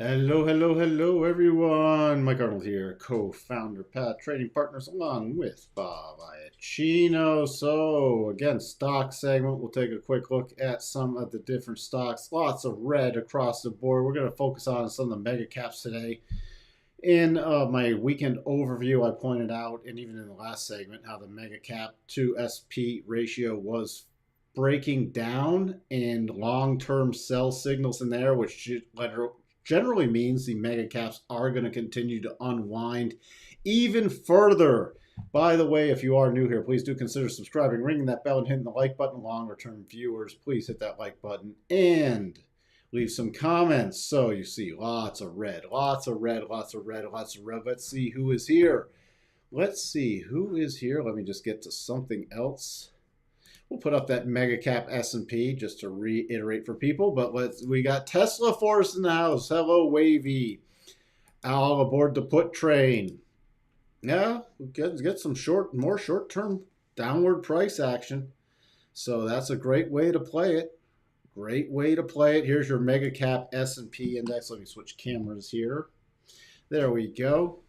Hello, hello, hello, everyone. Mike Arnold here, co-founder, Pat Trading Partners, along with Bob Iacchino. So, again, stock segment. We'll take a quick look at some of the different stocks. Lots of red across the board. We're going to focus on some of the mega caps today. In my weekend overview, I pointed out, and even in the last segment, how the mega cap to SP ratio was breaking down and long-term sell signals in there, which generally means the mega caps are going to continue to unwind even further. By the way, if you are new here, please do consider subscribing, ringing that bell, and hitting the like button. Longer term viewers, please hit that like button and leave some comments. So you see lots of red, lots of red, lots of red, lots of red. Let's see who is here. Let's see who is here. Let me just get to something else. We'll put up that mega cap S&P just to reiterate for people. But we got Tesla for us in the house. Hello, Wavy. All aboard the put train. Yeah, we get some more short-term downward price action. So that's a great way to play it. Great way to play it. Here's your mega cap S&P index. Let me switch cameras here. There we go.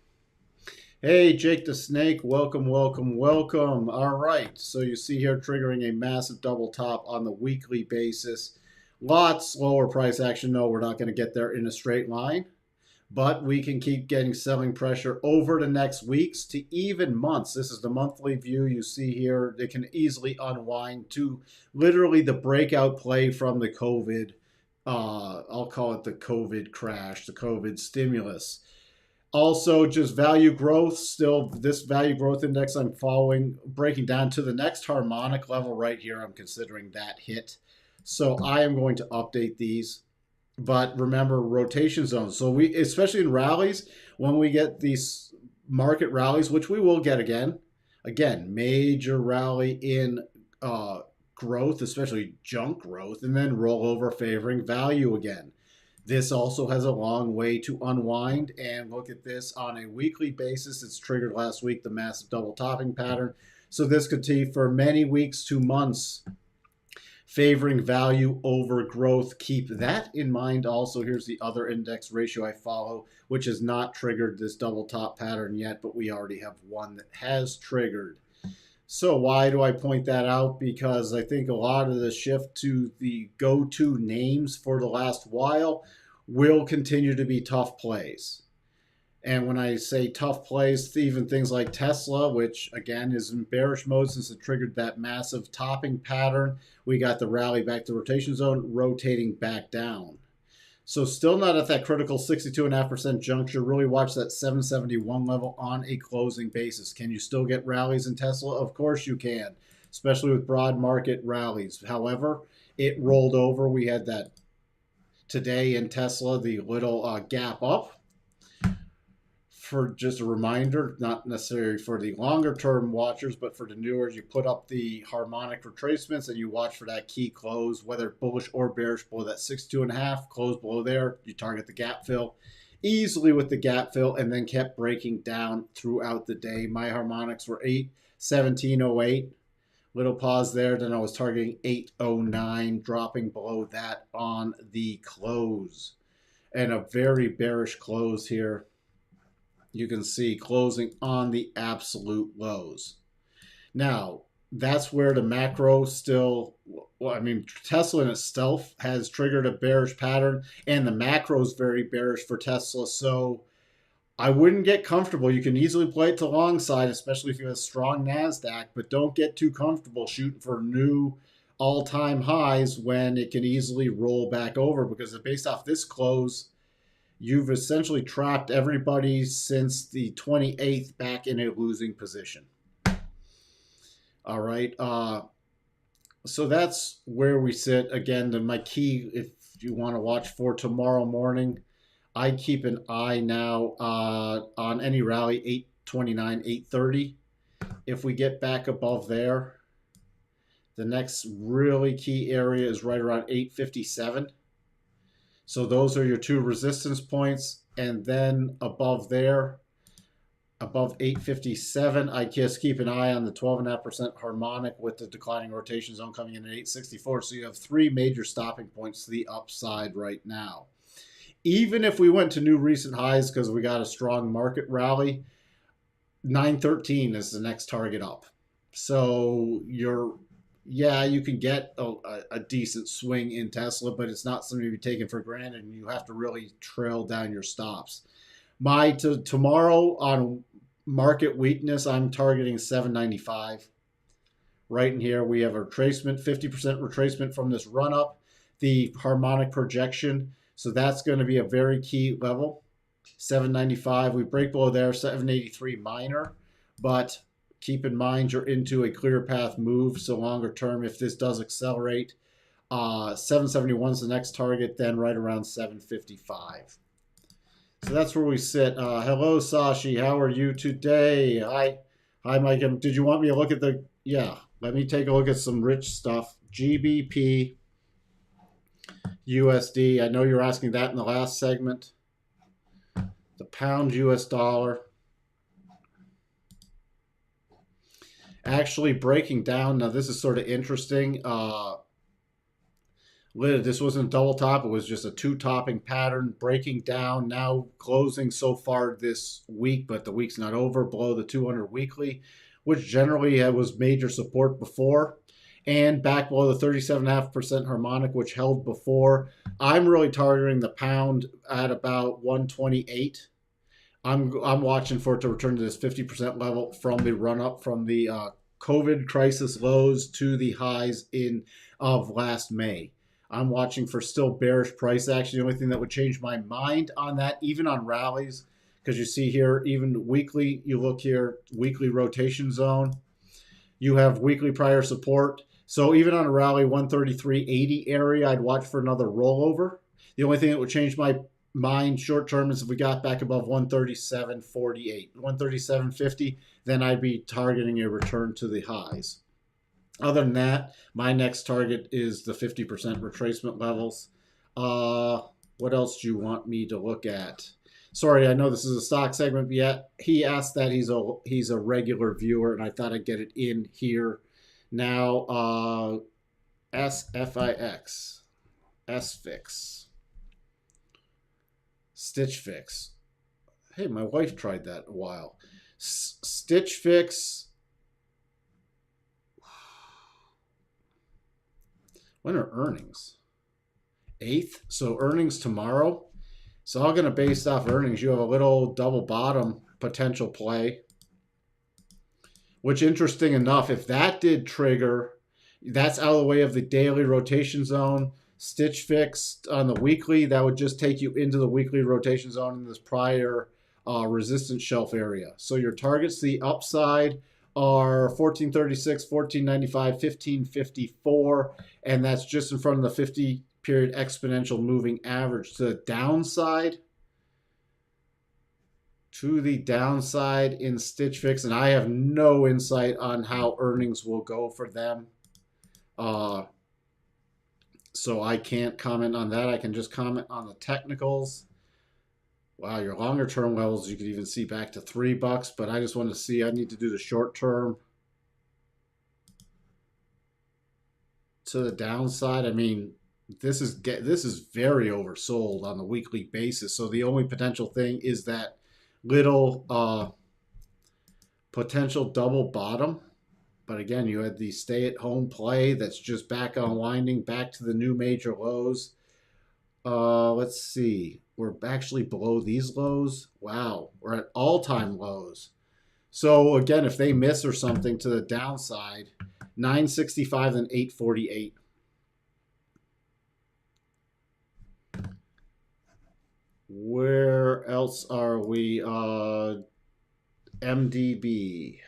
Hey, Jake the Snake, welcome, welcome, welcome. All right, so you see here triggering a massive double top on the weekly basis. Lots slower price action. No, we're not going to get there in a straight line, but we can keep getting selling pressure over the next weeks to even months. This is the monthly view you see here. They can easily unwind to literally the breakout play from the COVID. I'll call it the COVID crash, the COVID stimulus. Also, just value growth, still this value growth index I'm following, breaking down to the next harmonic level right here. I'm considering that hit. So I am going to update these. But remember, rotation zones. So we, especially in rallies, when we get these market rallies, which we will get again, major rally in growth, especially junk growth, and then rollover favoring value again. This also has a long way to unwind, and look at this on a weekly basis. It's triggered last week, the massive double topping pattern. So this could take for many weeks to months, favoring value over growth. Keep that in mind. Also, here's the other index ratio I follow, which has not triggered this double top pattern yet, but we already have one that has triggered. So why do I point that out? Because I think a lot of the shift to the go-to names for the last while will continue to be tough plays. And when I say tough plays, even things like Tesla, which again is in bearish mode since it triggered that massive topping pattern, we got the rally back to rotation zone, rotating back down. So still not at that critical 62.5% juncture. Really watch that 771 level on a closing basis. Can you still get rallies in Tesla? Of course you can, especially with broad market rallies. However, it rolled over. We had that today in Tesla, the little gap up. For just a reminder, not necessarily for the longer term watchers, but for the newer, you put up the harmonic retracements and you watch for that key close, whether bullish or bearish, below that 62.5, close below there. You target the gap fill easily with the gap fill, and then kept breaking down throughout the day. My harmonics were 817.08. Little pause there. Then I was targeting 809, dropping below that on the close. And a very bearish close here. You can see closing on the absolute lows. Now, that's where the macro still, well, I mean, Tesla in itself has triggered a bearish pattern, and the macro is very bearish for Tesla. So I wouldn't get comfortable. You can easily play it to long side, especially if you have a strong NASDAQ, but don't get too comfortable shooting for new all-time highs when it can easily roll back over, because based off this close, you've essentially trapped everybody since the 28th back in a losing position. All right. So that's where we sit. Again, my key, if you want to watch for tomorrow morning, I keep an eye now on any rally, 829, 830. If we get back above there, the next really key area is right around 857. So those are your two resistance points. And then above there, above 857, I just keep an eye on the 12.5% harmonic with the declining rotation zone coming in at 864. So you have three major stopping points to the upside right now. Even if we went to new recent highs because we got a strong market rally, 913 is the next target up. So yeah, you can get a decent swing in Tesla, but it's not something to be taken for granted, and you have to really trail down your stops. Tomorrow on market weakness, I'm targeting 795. Right in here, we have a retracement, 50% retracement from this run up, the harmonic projection. So that's going to be a very key level. 795. We break below there, 783 minor, but keep in mind you're into a clear path move. So longer term, if this does accelerate, 771 is the next target, then right around 755. So that's where we sit. Hello, Sashi. How are you today? Hi, Mike. Did you want me to look at the? Yeah, let me take a look at some rich stuff. GBP, USD. I know you're asking that in the last segment. The pound US dollar. Actually breaking down. Now this is sort of interesting. This wasn't a double top. It was just a two-topping pattern breaking down. Now closing so far this week, but the week's not over, below the 200 weekly, which generally was major support before, and back below the 37.5% harmonic, which held before. I'm really targeting the pound at about 128. I'm watching for it to return to this 50% level from the run-up from the COVID crisis lows to the highs of last May. I'm watching for still bearish price action. The only thing that would change my mind on that, even on rallies, because you see here, even weekly, you look here, weekly rotation zone. You have weekly prior support. So even on a rally 133.80 area, I'd watch for another rollover. The only thing that would change my mind short term is if we got back above 137.48, 137.50, then I'd be targeting a return to the highs. Other than that, my next target is the 50% retracement levels. What else do you want me to look at? Sorry, I know this is a stock segment, but yet he asked that he's a regular viewer, and I thought I'd get it in here. Now, SFIX, SFIX, Stitch Fix. Hey, my wife tried that a while. Stitch Fix. When are earnings? 8th. So earnings tomorrow. It's all going to based off earnings. You have a little double bottom potential play. Which, interesting enough, if that did trigger, that's out of the way of the daily rotation zone. Stitch Fix on the weekly, that would just take you into the weekly rotation zone in this prior resistance shelf area. So your targets to the upside are 1436, 1495, 1554, and that's just in front of the 50-period exponential moving average. To the downside, in Stitch Fix, and I have no insight on how earnings will go for them. So I can't comment on that. I can just comment on the technicals. Wow, your longer term levels, you could even see back to $3, but I just want to see, I need to do the short term. To the downside, I mean, this is very oversold on the weekly basis. So the only potential thing is that little potential double bottom. But again, you had the stay-at-home play that's just back unwinding, back to the new major lows. Let's see. We're actually below these lows. Wow, we're at all-time lows. So again, if they miss or something to the downside, 965 and 848. Where else are we? MDB.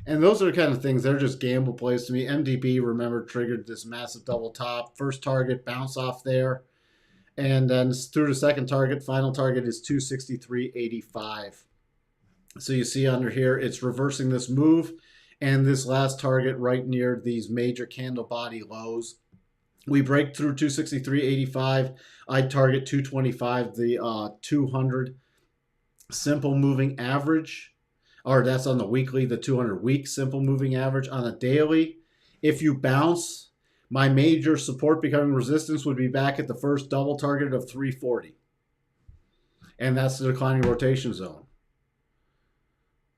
And those are the kind of things, they're just gamble plays to me. MDB, remember, triggered this massive double top. First target, bounce off there. And then through the second target, final target is 263.85. So you see under here, it's reversing this move. And this last target right near these major candle body lows. We break through 263.85. I target 225, the 200 simple moving average. Or that's on the weekly, the 200-week simple moving average. On a daily, if you bounce, my major support becoming resistance would be back at the first double target of 340. and that's the declining rotation zone.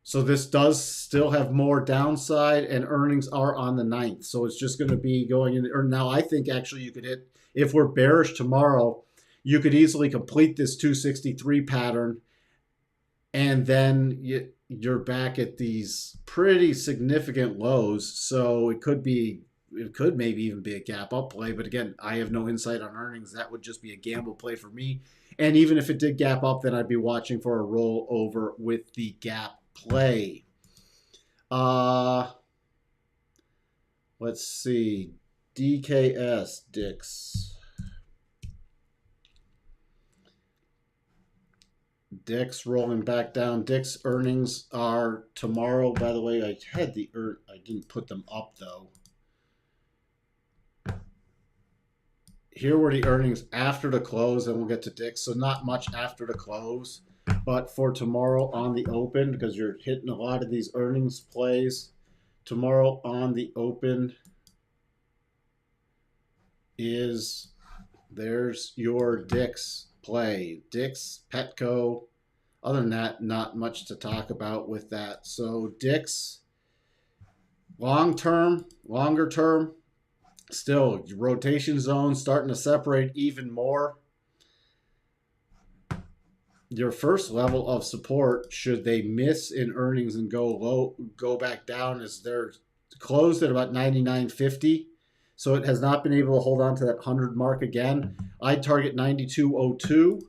So this does still have more downside, and earnings are on the 9th. So it's just going to be going in. Or now I think actually you could hit, if we're bearish tomorrow, you could easily complete this 263 pattern, and then you're back at these pretty significant lows. So it could maybe even be a gap up play. But again, I have no insight on earnings. That would just be a gamble play for me. And even if it did gap up, then I'd be watching for a rollover with the gap play. Let's see. DKS, Dix. Dix rolling back down. Dix earnings are tomorrow. By the way, I didn't put them up though. Here were the earnings after the close, and we'll get to Dix. So not much after the close, but for tomorrow on the open, because you're hitting a lot of these earnings plays. Tomorrow on the open there's your Dix play. Dix, Petco. Other than that, not much to talk about with that. So Dix, longer term, still rotation zone starting to separate even more. Your first level of support, should they miss in earnings and go back down, is they're closed at about 99.50. So it has not been able to hold on to that 100 mark again. I'd target 92.02.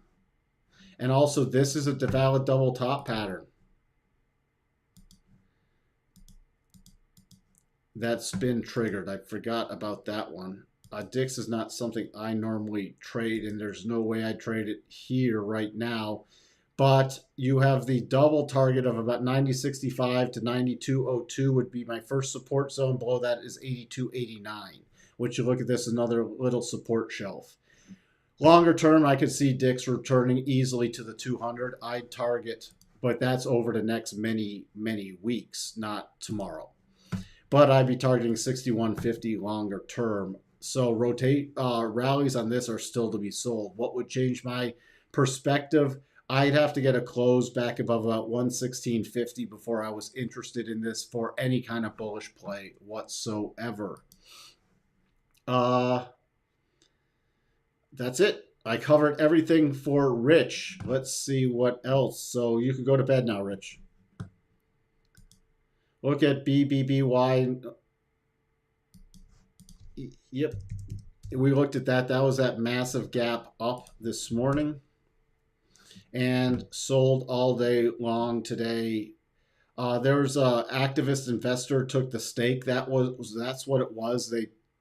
And also, this is a valid double top pattern that's been triggered. I forgot about that one. Dix is not something I normally trade, and there's no way I'd trade it here right now. But you have the double target of about 90.65 to 92.02 would be my first support zone. Below that is 82.89, which you look at this, another little support shelf. Longer term, I could see Dix returning easily to the 200. I'd target, but that's over the next many weeks, not tomorrow. But I'd be targeting 61.50 longer term. So rallies on this are still to be sold. What would change my perspective? I'd have to get a close back above about 116.50 before I was interested in this for any kind of bullish play whatsoever. That's it. I covered everything for Rich. Let's see what else. So you can go to bed now, Rich. Look at BBBY. Yep. We looked at that. That was that massive gap up this morning and sold all day long today. There's an activist investor took the stake. That's what it was.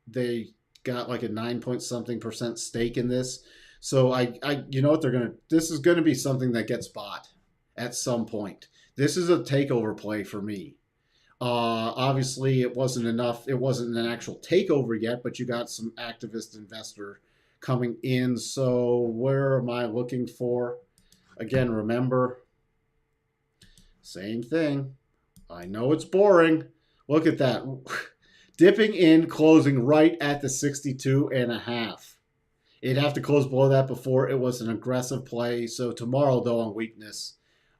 They got like a 9-point-something% stake in this. So you know what this is gonna be something that gets bought at some point. This is a takeover play for me. Obviously it wasn't enough. It wasn't an actual takeover yet, but you got some activist investor coming in. So where am I looking for? Again, remember, same thing. I know it's boring. Look at that. Dipping in, closing right at the 62.5. It'd have to close below that before it was an aggressive play. So tomorrow, though, on weakness,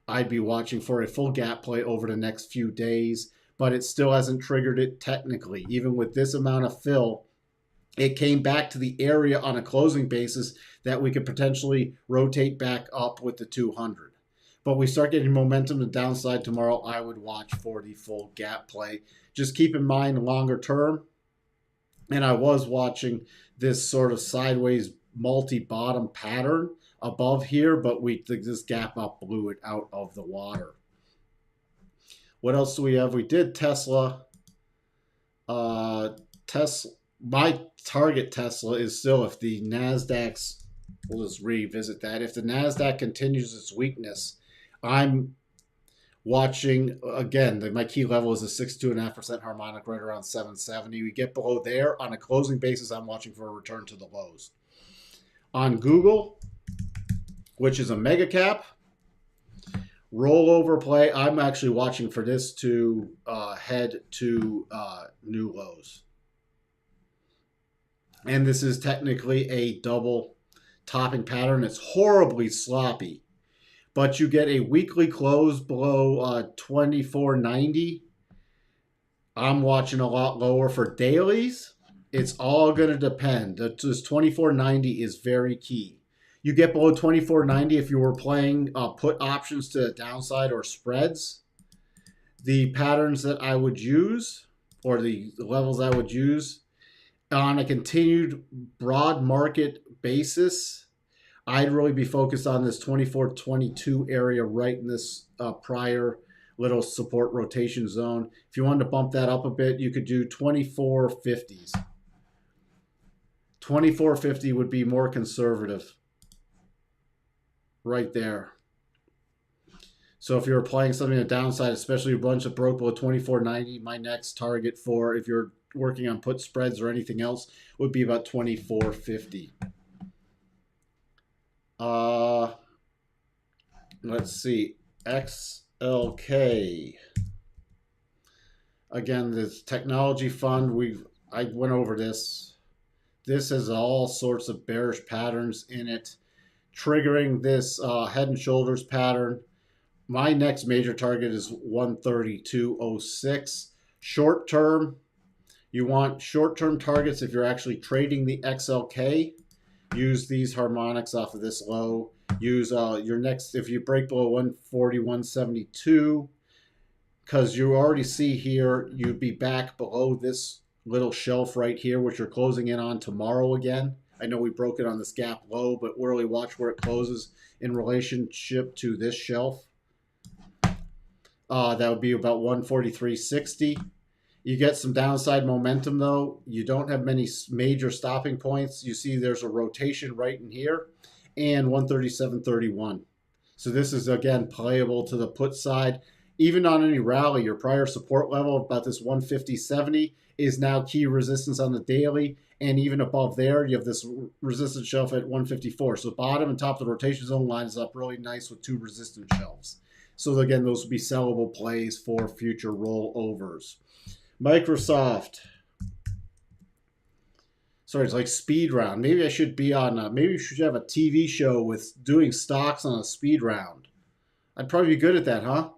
I'd be watching for a full gap play over the next few days. But it still hasn't triggered it technically. Even with this amount of fill, it came back to the area on a closing basis that we could potentially rotate back up with the 200. But we start getting momentum to downside tomorrow, I would watch for the full gap play. Just keep in mind longer term, and I was watching this sort of sideways multi-bottom pattern above here, but this gap up blew it out of the water. What else do we have? We did Tesla. My target Tesla is still, if the NASDAQ's, we'll just revisit that. If the NASDAQ continues its weakness, I'm watching, again, my key level is a 62.5% harmonic right around 770. We get below there. On a closing basis, I'm watching for a return to the lows. On Google, which is a mega cap, rollover play, I'm actually watching for this to head to new lows. And this is technically a double topping pattern. It's horribly sloppy. but you get a weekly close below 24.90. I'm watching a lot lower for dailies. It's all going to depend. This 24.90 is very key. You get below 24.90 if you were playing put options to the downside or spreads. The patterns that I would use, or the levels I would use on a continued broad market basis, I'd really be focused on this 24.22 area right in this prior little support rotation zone. If you wanted to bump that up a bit, you could do 24.50s. 24.50 would be more conservative right there. So if you're playing something on the downside, especially a bunch that broke below 24.90, my next target for if you're working on put spreads or anything else would be about 24.50. Let's see, XLK. Again, this technology fund, I went over this. This has all sorts of bearish patterns in it, triggering this head and shoulders pattern. My next major target is 132.06. Short term, you want short-term targets if you're actually trading the XLK. Use these harmonics off of this low. Use your next, if you break below 141.72, because you already see here, you'd be back below this little shelf right here, which you're closing in on tomorrow again. I know we broke it on this gap low, but really watch where it closes in relationship to this shelf. That would be about 143.60. You get some downside momentum, though. You don't have many major stopping points. You see there's a rotation right in here and 137.31. So this is, again, playable to the put side. Even on any rally, your prior support level, about this 150.70, is now key resistance on the daily. And even above there, you have this resistance shelf at 154. So bottom and top of the rotation zone lines up really nice with two resistance shelves. So again, those would be sellable plays for future rollovers. Microsoft. Sorry, it's like speed round. Maybe I should be on, maybe we should have a TV show with doing stocks on a speed round. I'd probably be good at that, huh?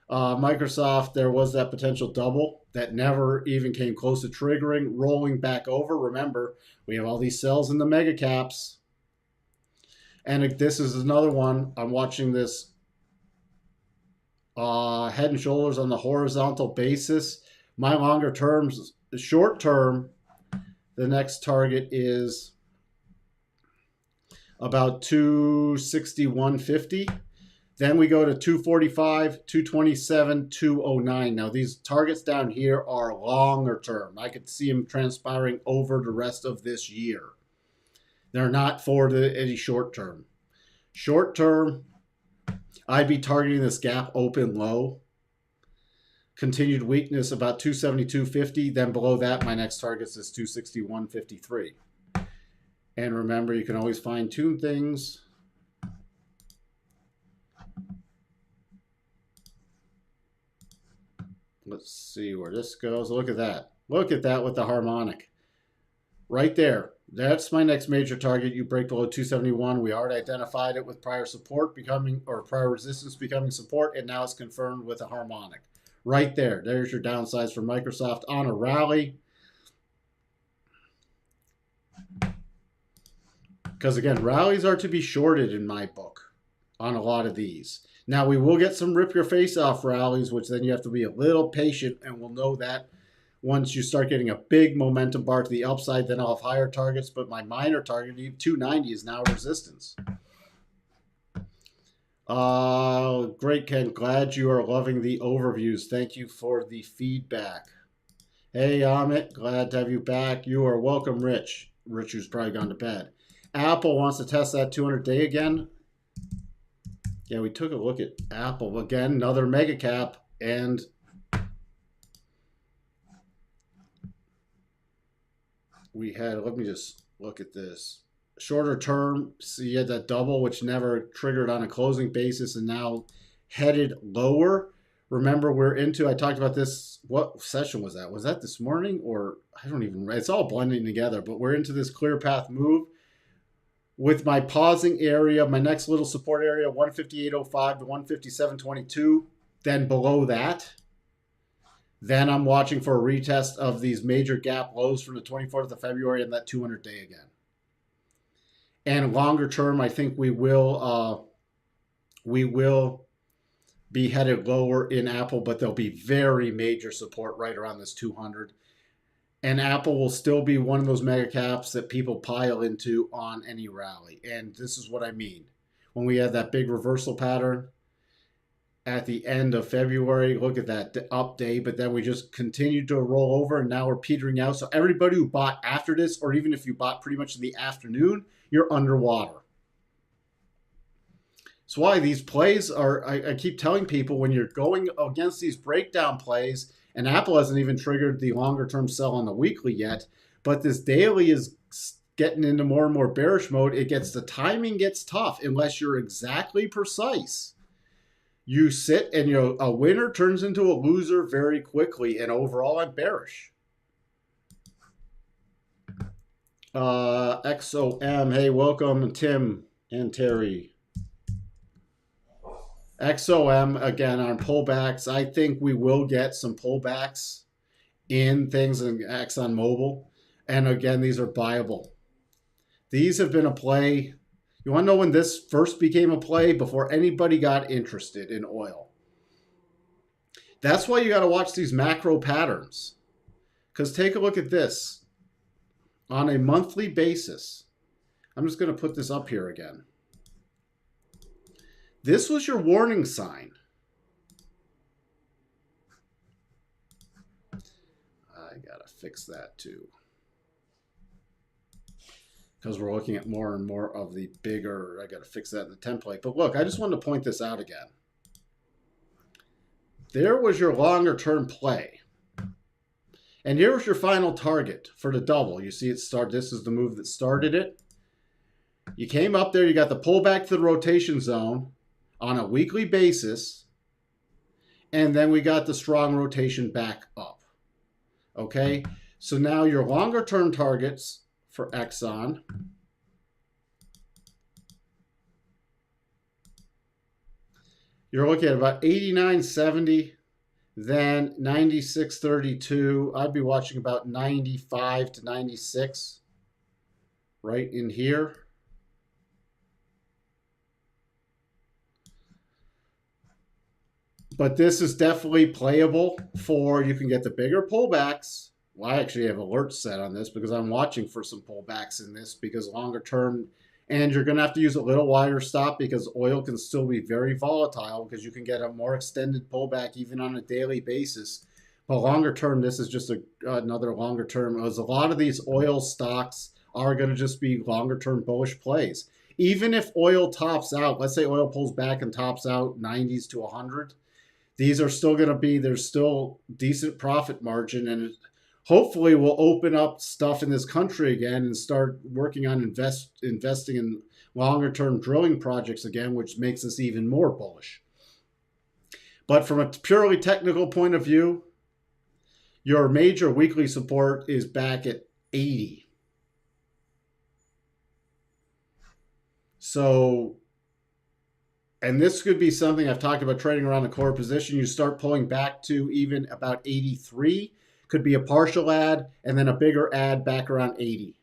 Microsoft, there was that potential double that never even came close to triggering, rolling back over. Remember, we have all these sells in the mega caps. And this is another one. I'm watching this head and shoulders on the horizontal basis. My longer terms, short term, the next target is about 261.50. Then we go to 245, 227, 209. Now these targets down here are longer term. I could see them transpiring over the rest of this year. They're not for any short term. Short term, I'd be targeting this gap open low. Continued weakness about 272.50. Then below that, my next target is 261.53. And remember, you can always fine tune things. Let's see where this goes. Look at that. Look at that with the harmonic. Right there. That's my next major target. You break below 271. We already identified it with prior support becoming, or prior resistance becoming support, and now it's confirmed with a harmonic. Right there. There's your downsides for Microsoft on a rally. Because again, rallies are to be shorted in my book on a lot of these. Now we will get some rip your face off rallies, which then you have to be a little patient, and we'll know that once you start getting a big momentum bar to the upside. Then I'll have higher targets, but my minor target, 290, is now resistance. Great, Ken. Glad you are loving the overviews. Thank you for the feedback. Hey, Amit. Glad to have you back. You are welcome, Rich. Rich, who's probably gone to bed. Apple wants to test that 200-day again. Yeah, we took a look at Apple. Again, another mega cap. And we had, let me just look at this. Shorter term, so you had that double, which never triggered on a closing basis and now headed lower. Remember, we're into, I talked about this, what session was that? Was that this morning? Or I don't even, it's all blending together, but we're into this clear path move. with my pausing area, my next little support area, 158.05 to 157.22, then below that, then I'm watching for a retest of these major gap lows from the 24th of February and that 200-day again. And longer term, I think we will be headed lower in Apple, but there'll be very major support right around this 200. And Apple will still be one of those mega caps that people pile into on any rally. And this is what I mean. When we had that big reversal pattern at the end of February, look at that up day, but then we just continued to roll over and now we're petering out. So everybody who bought after this, or even if you bought pretty much in the afternoon, you're underwater. That's why these plays are, I keep telling people, when you're going against these breakdown plays, and Apple hasn't even triggered the longer term sell on the weekly yet, but this daily is getting into more and more bearish mode. The timing gets tough unless you're exactly precise. You sit and a winner turns into a loser very quickly, and overall I'm bearish. XOM, hey, welcome Tim and Terry. XOM, again, on pullbacks. I think we will get some pullbacks in things in ExxonMobil. And again, these are buyable. These have been a play. You want to know when this first became a play? Before anybody got interested in oil. That's why you got to watch these macro patterns. Because take a look at this. On a monthly basis, I'm just going to put this up here again. This was your warning sign. I got to fix that too. Because we're looking at more and more of the bigger, I got to fix that in the template. But look, I just wanted to point this out again. There was your longer term play. And here was your final target for the double. You see it start, this is the move that started it. You came up there, you got the pullback to the rotation zone on a weekly basis. And then we got the strong rotation back up. Okay, so now your longer term targets for Exxon. You're looking at about 89.70, then 96.32. I'd be watching about 95 to 96 right in here. But this is definitely playable for, you can get the bigger pullbacks. Well, I actually have alerts set on this because I'm watching for some pullbacks in this, because longer term, and you're going to have to use a little wider stop because oil can still be very volatile, because you can get a more extended pullback even on a daily basis. But longer term, this is just another longer term. As a lot of these oil stocks are going to just be longer term bullish plays. Even if oil tops out, let's say oil pulls back and tops out 90s to 100, these are still going to be, there's still decent profit margin, and hopefully we'll open up stuff in this country again and start working on investing in longer term drilling projects again, which makes us even more bullish. But from a purely technical point of view, your major weekly support is back at 80. So, and this could be something I've talked about, trading around the core position. You start pulling back to even about 83. Could be a partial add and then a bigger add back around 80.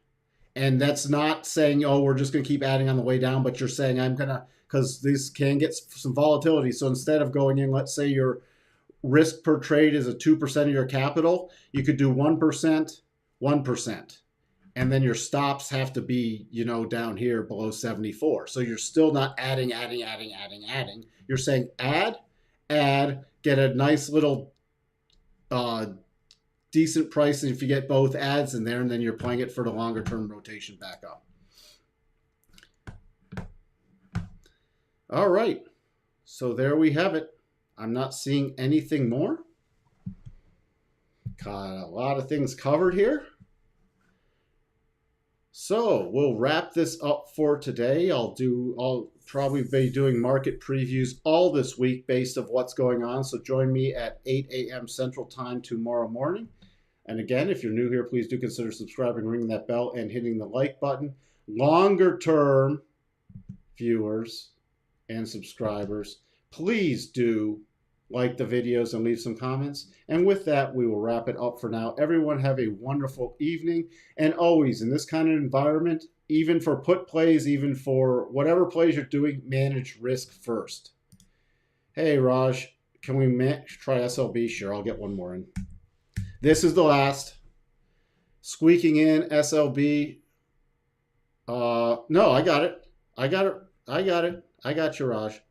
And that's not saying, oh, we're just going to keep adding on the way down, but you're saying I'm going to, because this can get some volatility. So instead of going in, let's say your risk per trade is a 2% of your capital, you could do 1%, 1%. And then your stops have to be, down here below 74. So you're still not adding. You're saying add, get a nice little decent price if you get both adds in there, and then you're playing it for the longer term rotation back up. All right. So there we have it. I'm not seeing anything more. Got a lot of things covered here. So we'll wrap this up for today. I'll probably be doing market previews all this week based on what's going on. So join me at 8 a.m. Central Time tomorrow morning. And again, if you're new here, please do consider subscribing, ringing that bell, and hitting the like button. Longer term viewers and subscribers, please do like the videos and leave some comments. And with that, we will wrap it up for now. Everyone have a wonderful evening. And always in this kind of environment, even for put plays, even for whatever plays you're doing, manage risk first. Hey, Raj, can we try SLB? Sure, I'll get one more in. This is the last. Squeaking in SLB. No, I got it. I got you, Raj.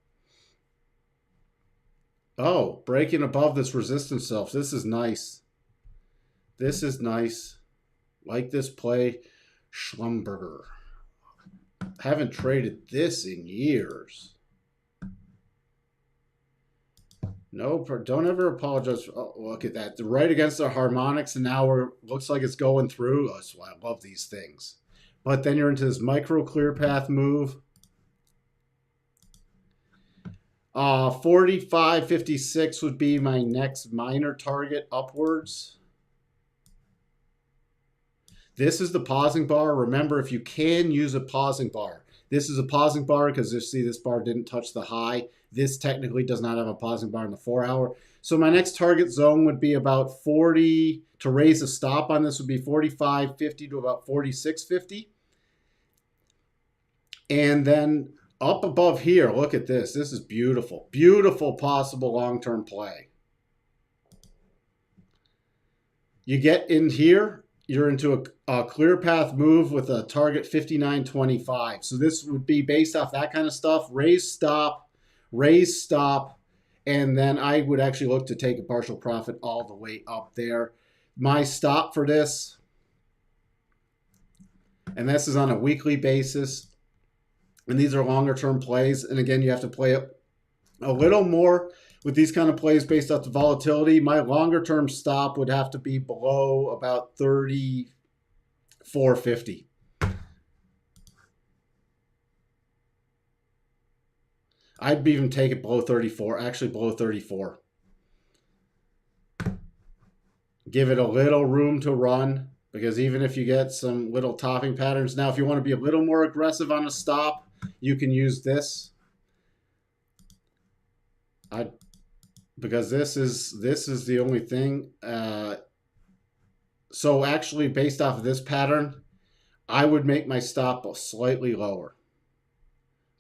Oh, breaking above this resistance self. This is nice. This is nice. Like this play. Schlumberger. Haven't traded this in years. No, don't ever apologize. Oh, look at that. Right against the harmonics, and now looks like it's going through. That's why I love these things. But then you're into this micro clear path move. 45.56 would be my next minor target upwards. This is the pausing bar. Remember, if you can use a pausing bar. This is a pausing bar because you see this bar didn't touch the high. This technically does not have a pausing bar in the 4 hour. So my next target zone would be about 40. To raise a stop on this would be 45.50 to about 46.50. And then up above here, look at this. This is beautiful. Beautiful possible long-term play. You get in here, you're into a clear path move with a target 59.25. So this would be based off that kind of stuff. Raise stop, and then I would actually look to take a partial profit all the way up there. My stop for this, and this is on a weekly basis, and these are longer term plays. And again, you have to play it a little more with these kind of plays based off the volatility. My longer term stop would have to be below about 34.50. I'd even take it below 34, actually below 34. Give it a little room to run, because even if you get some little topping patterns. Now, if you want to be a little more aggressive on a stop, you can use this. Because this is the only thing. So actually, based off of this pattern, I would make my stop slightly lower,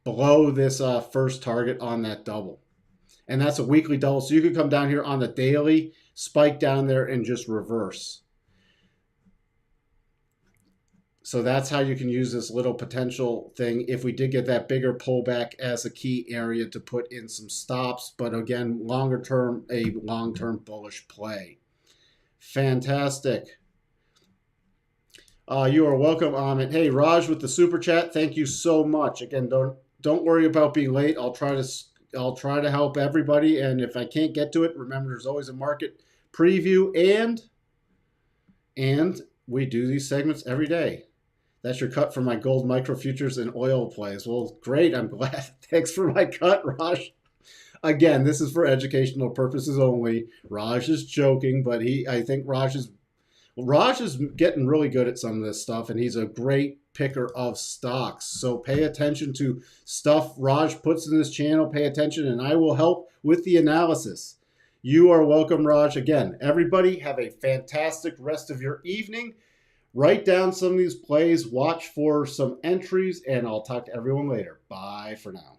below this first target on that double. And that's a weekly double. So you could come down here on the daily, spike down there, and just reverse. So that's how you can use this little potential thing if we did get that bigger pullback as a key area to put in some stops. But again, longer term, a long-term bullish play. Fantastic. You are welcome, Amit. Hey, Raj with the super chat. Thank you so much. Again, don't worry about being late. I'll try to help everybody. And if I can't get to it, remember there's always a market preview, and we do these segments every day. That's your cut for my gold micro futures and oil plays. Well, great. I'm glad. Thanks for my cut, Raj. Again, this is for educational purposes only. Raj is joking, but I think Raj is getting really good at some of this stuff, and he's a great picker of stocks. So pay attention to stuff Raj puts in this channel. Pay attention, and I will help with the analysis. You are welcome, Raj. Again, everybody have a fantastic rest of your evening. Write down some of these plays, watch for some entries, and I'll talk to everyone later. Bye for now.